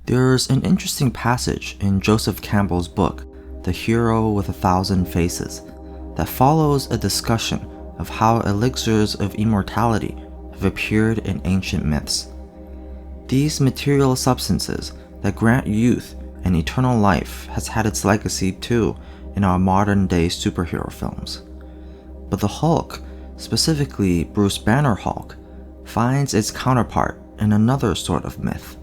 There's an interesting passage in Joseph Campbell's book, The Hero with a Thousand Faces, that follows a discussion of how elixirs of immortality have appeared in ancient myths. These material substances that grant youth and eternal life has had its legacy too in our modern-day superhero films. But the Hulk, specifically Bruce Banner Hulk, finds its counterpart in another sort of myth.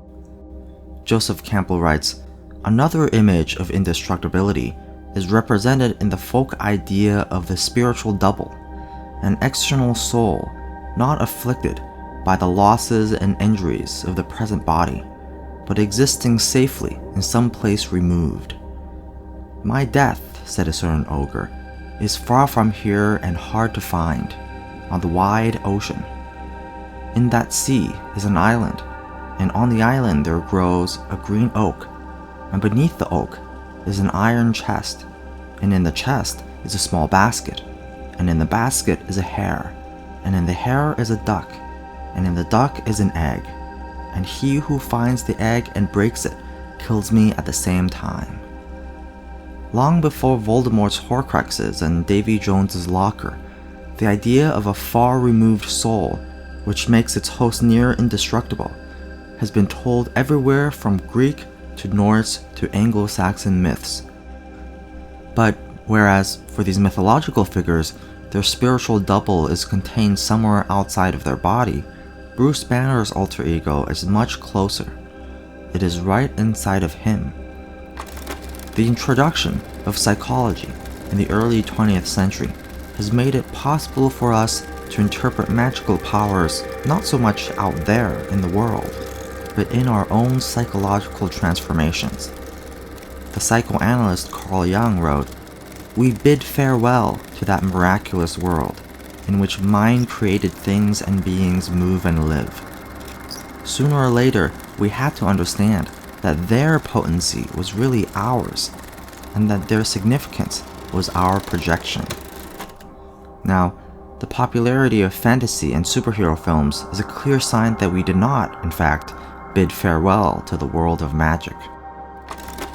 Joseph Campbell writes, "Another image of indestructibility is represented in the folk idea of the spiritual double, an external soul not afflicted by the losses and injuries of the present body, but existing safely in some place removed. My death," said a certain ogre, "is far from here and hard to find, on the wide ocean. In that sea is an island, and on the island there grows a green oak, and beneath the oak is an iron chest, and in the chest is a small basket, and in the basket is a hare, and in the hare is a duck, and in the duck is an egg, and he who finds the egg and breaks it kills me at the same time." Long before Voldemort's Horcruxes and Davy Jones's locker, the idea of a far-removed soul, which makes its host near indestructible, has been told everywhere from Greek to Norse to Anglo-Saxon myths. But whereas for these mythological figures, their spiritual double is contained somewhere outside of their body, Bruce Banner's alter ego is much closer. It is right inside of him. The introduction of psychology in the early 20th century has made it possible for us to interpret magical powers not so much out there in the world, but in our own psychological transformations. The psychoanalyst Carl Jung wrote, "We bid farewell to that miraculous world in which mind-created things and beings move and live. Sooner or later, we had to understand that their potency was really ours, and that their significance was our projection." Now, the popularity of fantasy and superhero films is a clear sign that we did not, in fact, bid farewell to the world of magic.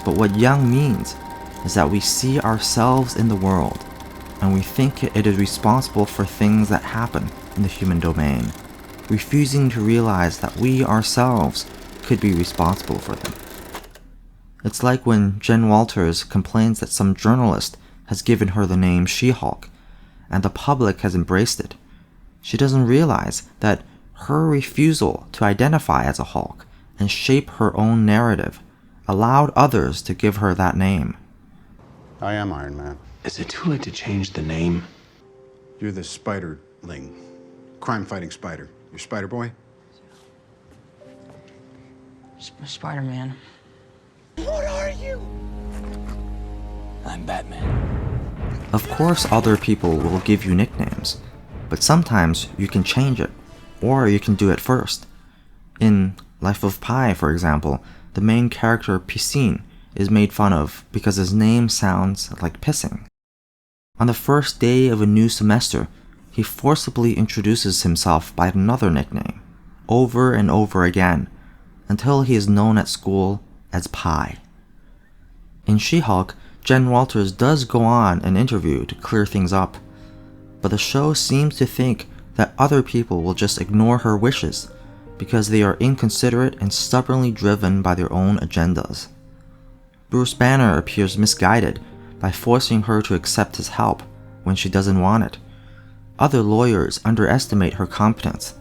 But what Jung means is that we see ourselves in the world, and we think it is responsible for things that happen in the human domain, refusing to realize that we ourselves could be responsible for them. It's like when Jen Walters complains that some journalist has given her the name She-Hulk, and the public has embraced it. She doesn't realize that her refusal to identify as a Hulk and shape her own narrative allowed others to give her that name. I am Iron Man. Is it too late to change the name? You're the Spiderling. Crime-fighting spider. You're Spider-Boy? Spider-Man. What are you? I'm Batman. Of course, other people will give you nicknames, but sometimes you can change it, or you can do it first. In Life of Pi, for example, the main character Piscine is made fun of because his name sounds like pissing. On the first day of a new semester, he forcibly introduces himself by another nickname, over and over again, until he is known at school as Pi. In She-Hulk, Jen Walters does go on an interview to clear things up, but the show seems to think that other people will just ignore her wishes because they are inconsiderate and stubbornly driven by their own agendas. Bruce Banner appears misguided by forcing her to accept his help when she doesn't want it. Other lawyers underestimate her competence.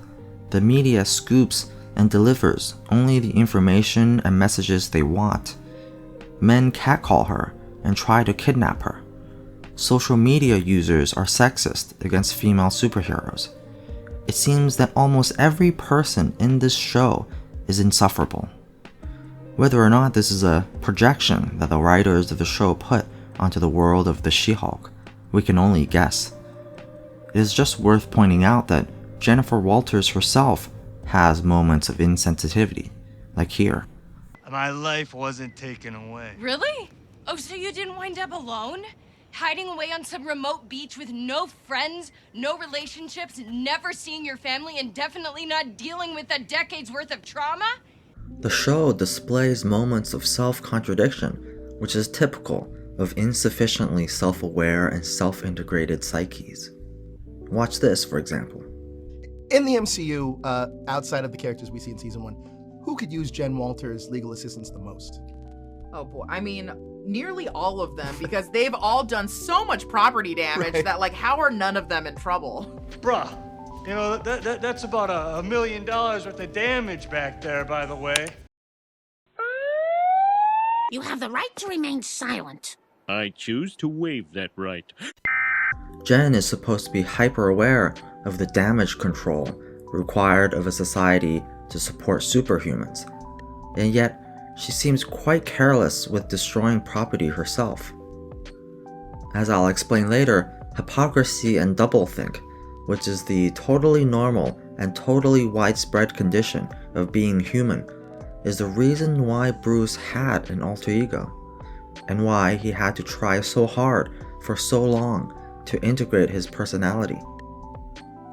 The media scoops and delivers only the information and messages they want. Men catcall her and try to kidnap her. Social media users are sexist against female superheroes. It seems that almost every person in this show is insufferable. Whether or not this is a projection that the writers of the show put onto the world of the She-Hulk, we can only guess. It is just worth pointing out that Jennifer Walters herself has moments of insensitivity, like here. My life wasn't taken away. Really? Oh, so you didn't wind up alone? Hiding away on some remote beach with no friends, no relationships, never seeing your family, and definitely not dealing with a decade's worth of trauma? The show displays moments of self-contradiction, which is typical of insufficiently self-aware and self-integrated psyches. Watch this, for example. In the MCU, outside of the characters we see in season 1, who could use Jen Walters' legal assistance the most? Oh boy, I mean, nearly all of them, because they've all done so much property damage Right. that, like, how are none of them in trouble? Bruh, you know, that's about $1 million worth of damage back there, by the way. You have the right to remain silent. I choose to waive that right. Jen is supposed to be hyper-aware of the damage control required of a society to support superhumans, and yet she seems quite careless with destroying property herself. As I'll explain later, hypocrisy and doublethink, which is the totally normal and totally widespread condition of being human, is the reason why Bruce had an alter ego, and why he had to try so hard for so long to integrate his personality.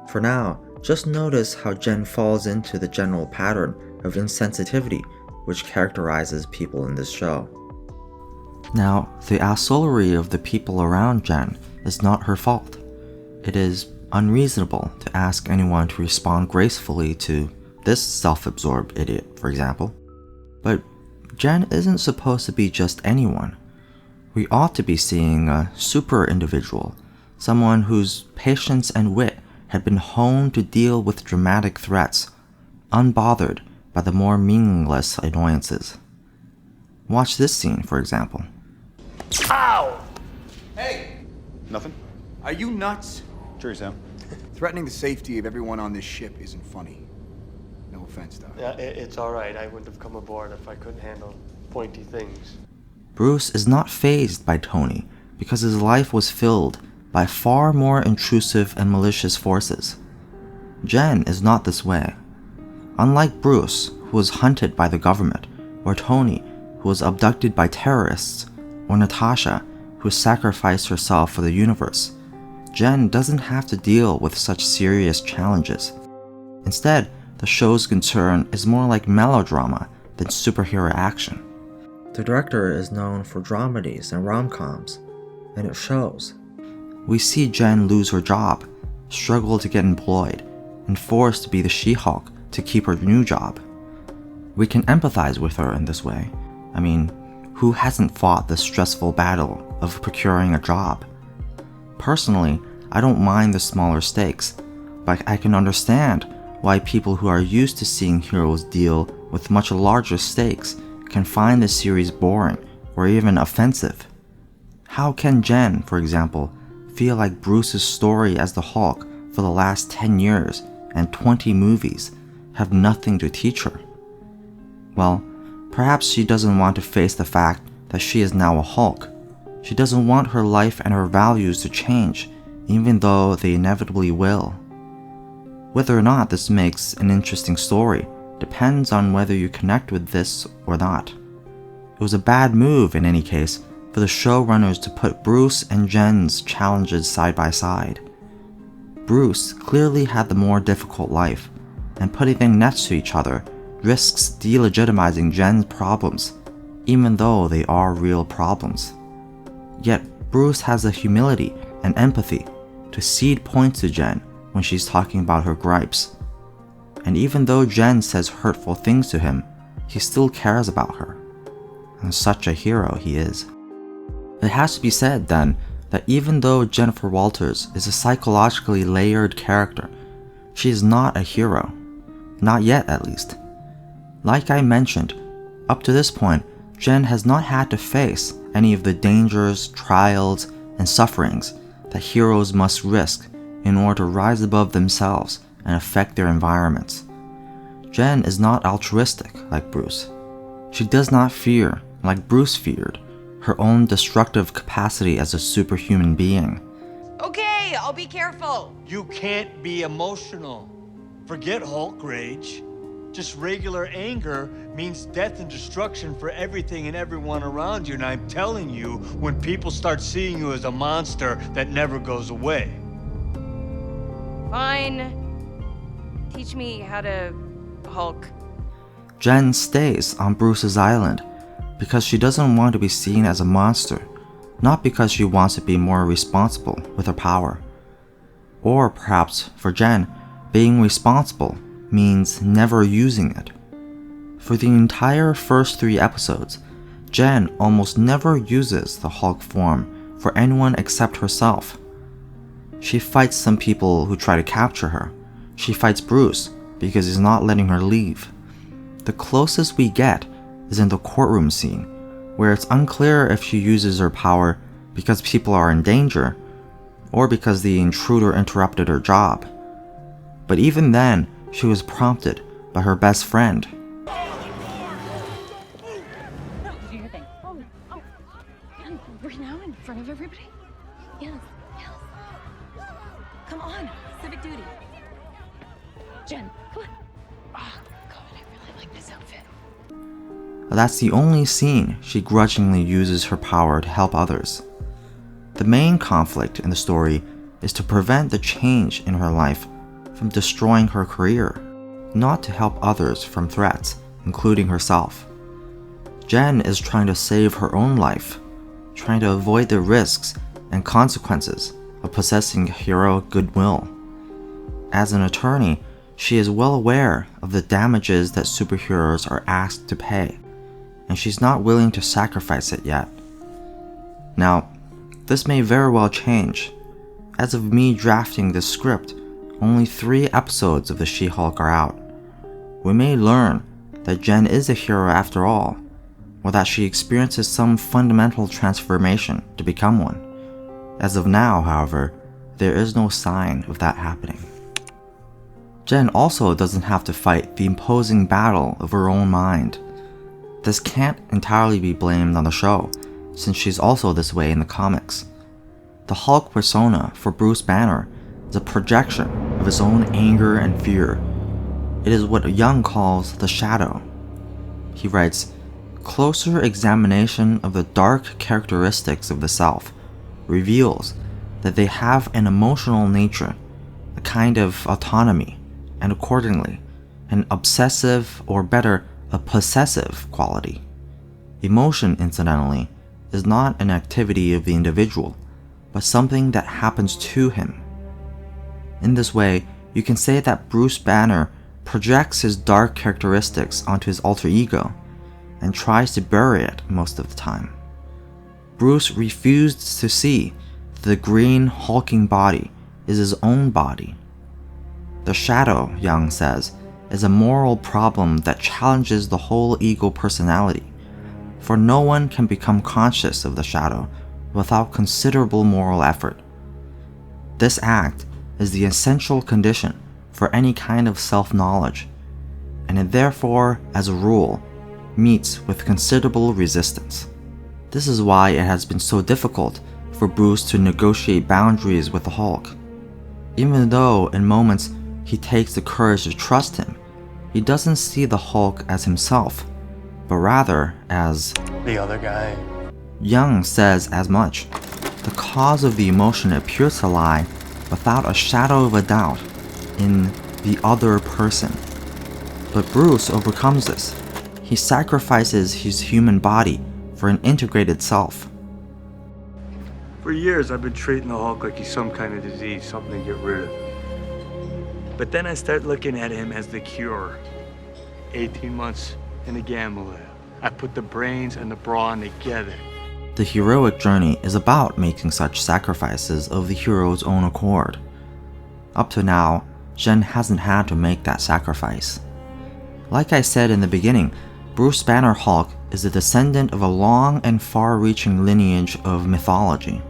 For now, just notice how Jen falls into the general pattern of insensitivity which characterizes people in this show. Now, the assholery of the people around Jen is not her fault. It is unreasonable to ask anyone to respond gracefully to this self-absorbed idiot, for example. But Jen isn't supposed to be just anyone. We ought to be seeing a super individual, someone whose patience and wit had been honed to deal with dramatic threats, unbothered by the more meaningless annoyances. Watch this scene, for example. Ow! Hey! Nothing? Are you nuts? Sure, Sam. Threatening the safety of everyone on this ship isn't funny. No offense, Doc. Yeah, it's all right. I wouldn't have come aboard if I couldn't handle pointy things. Bruce is not fazed by Tony because his life was filled by far more intrusive and malicious forces. Jen is not this way. Unlike Bruce, who was hunted by the government, or Tony, who was abducted by terrorists, or Natasha, who sacrificed herself for the universe, Jen doesn't have to deal with such serious challenges. Instead, the show's concern is more like melodrama than superhero action. The director is known for dramedies and rom-coms, and it shows. We see Jen lose her job, struggle to get employed, and forced to be the She-Hulk to keep her new job. We can empathize with her in this way. I mean, who hasn't fought the stressful battle of procuring a job? Personally, I don't mind the smaller stakes, but I can understand why people who are used to seeing heroes deal with much larger stakes can find the series boring or even offensive. How can Jen, for example, feel like Bruce's story as the Hulk for the last 10 years and 20 movies have nothing to teach her? Well, perhaps she doesn't want to face the fact that she is now a Hulk. She doesn't want her life and her values to change, even though they inevitably will. Whether or not this makes an interesting story depends on whether you connect with this or not. It was a bad move, in any case, for the showrunners to put Bruce and Jen's challenges side by side. Bruce clearly had the more difficult life, and putting them next to each other risks delegitimizing Jen's problems, even though they are real problems. Yet Bruce has the humility and empathy to cede points to Jen when she's talking about her gripes. And even though Jen says hurtful things to him, he still cares about her. And such a hero he is. It has to be said, then, that even though Jennifer Walters is a psychologically layered character, she is not a hero. Not yet, at least. Like I mentioned, up to this point, Jen has not had to face any of the dangers, trials, and sufferings that heroes must risk in order to rise above themselves and affect their environments. Jen is not altruistic like Bruce. She does not fear, like Bruce feared, her own destructive capacity as a superhuman being. Okay, I'll be careful. You can't be emotional. Forget Hulk rage. Just regular anger means death and destruction for everything and everyone around you. And I'm telling you, when people start seeing you as a monster that never goes away. Fine. Teach me how to Hulk. Jen stays on Bruce's island because she doesn't want to be seen as a monster, not because she wants to be more responsible with her power. Or perhaps for Jen, being responsible means never using it. For the entire first 3 episodes, Jen almost never uses the Hulk form for anyone except herself. She fights some people who try to capture her. She fights Bruce because he's not letting her leave. The closest we get is in the courtroom scene, where it's unclear if she uses her power because people are in danger or because the intruder interrupted her job. But even then, she was prompted by her best friend. Right now in front of everybody? Yes. Come on, civic duty. Jen, come on. Oh, God, I really like this outfit. That's the only scene she grudgingly uses her power to help others. The main conflict in the story is to prevent the change in her life from destroying her career, not to help others from threats, including herself. Jen is trying to save her own life, trying to avoid the risks and consequences of possessing heroic goodwill. As an attorney, she is well aware of the damages that superheroes are asked to pay, and she's not willing to sacrifice it yet. Now, this may very well change. As of me drafting this script, only 3 episodes of the She-Hulk are out. We may learn that Jen is a hero after all, or that she experiences some fundamental transformation to become one. As of now, however, there is no sign of that happening. Jen also doesn't have to fight the imposing battle of her own mind. This can't entirely be blamed on the show, since she's also this way in the comics. The Hulk persona for Bruce Banner is a projection of his own anger and fear. It is what Jung calls the shadow. He writes, "Closer examination of the dark characteristics of the self reveals that they have an emotional nature, a kind of autonomy, and accordingly, an obsessive, or better, a possessive quality. Emotion, incidentally, is not an activity of the individual, but something that happens to him. In this way, you can say that Bruce Banner projects his dark characteristics onto his alter ego, and tries to bury it most of the time. Bruce refused to see that the green hulking body is his own body. The shadow, Jung says, is a moral problem that challenges the whole ego personality, for no one can become conscious of the shadow without considerable moral effort. This act is the essential condition for any kind of self-knowledge, and it therefore, as a rule, meets with considerable resistance. This is why it has been so difficult for Bruce to negotiate boundaries with the Hulk. Even though in moments he takes the courage to trust him, he doesn't see the Hulk as himself, but rather as the other guy. Jung says as much. The cause of the emotion appears to lie, without a shadow of a doubt, in the other person. But Bruce overcomes this. He sacrifices his human body for an integrated self. For years, I've been treating the Hulk like he's some kind of disease, something to get rid of. But then I start looking at him as the cure. 18 months in a gamma lab. I put the brains and the brawn together. The heroic journey is about making such sacrifices of the hero's own accord. Up to now, Jen hasn't had to make that sacrifice. Like I said in the beginning, Bruce Banner Hulk is a descendant of a long and far-reaching lineage of mythology.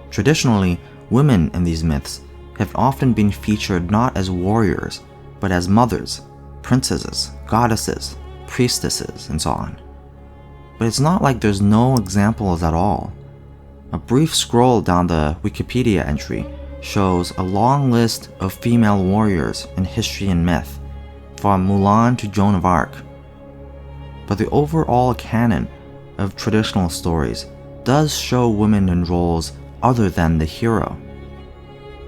Traditionally, women in these myths have often been featured not as warriors, but as mothers, princesses, goddesses, priestesses, and so on. But it's not like there's no examples at all. A brief scroll down the Wikipedia entry shows a long list of female warriors in history and myth, from Mulan to Joan of Arc. But the overall canon of traditional stories does show women in roles other than the hero.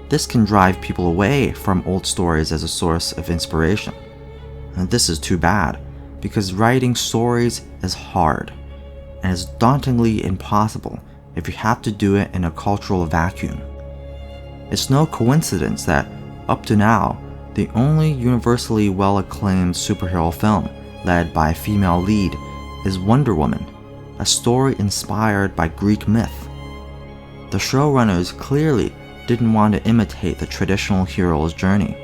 This can drive people away from old stories as a source of inspiration. And this is too bad, because writing stories is hard, and is dauntingly impossible if you have to do it in a cultural vacuum. It's no coincidence that, up to now, the only universally well-acclaimed superhero film led by a female lead is Wonder Woman, a story inspired by Greek myth. The showrunners clearly didn't want to imitate the traditional hero's journey,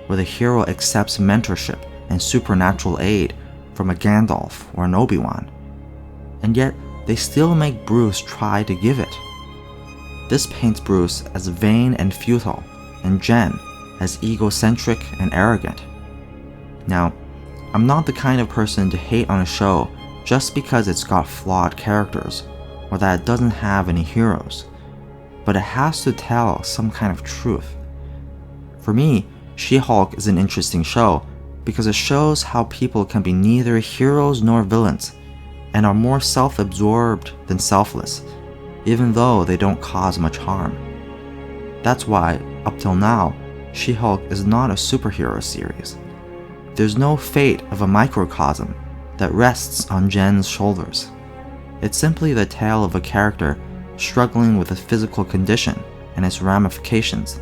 where the hero accepts mentorship and supernatural aid from a Gandalf or an Obi-Wan, and yet they still make Bruce try to give it. This paints Bruce as vain and futile, and Jen as egocentric and arrogant. Now, I'm not the kind of person to hate on a show just because it's got flawed characters, or that it doesn't have any heroes, but it has to tell some kind of truth. For me, She-Hulk is an interesting show because it shows how people can be neither heroes nor villains, and are more self-absorbed than selfless, even though they don't cause much harm. That's why, up till now, She-Hulk is not a superhero series. There's no fate of a microcosm that rests on Jen's shoulders. It's simply the tale of a character struggling with a physical condition and its ramifications.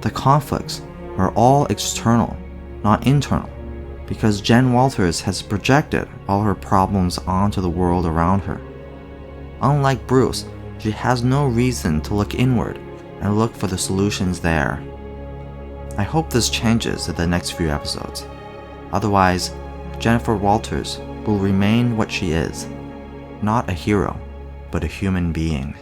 The conflicts are all external, not internal, because Jen Walters has projected all her problems onto the world around her. Unlike Bruce, she has no reason to look inward and look for the solutions there. I hope this changes in the next few episodes. Otherwise, Jennifer Walters will remain what she is, not a hero, but a human being.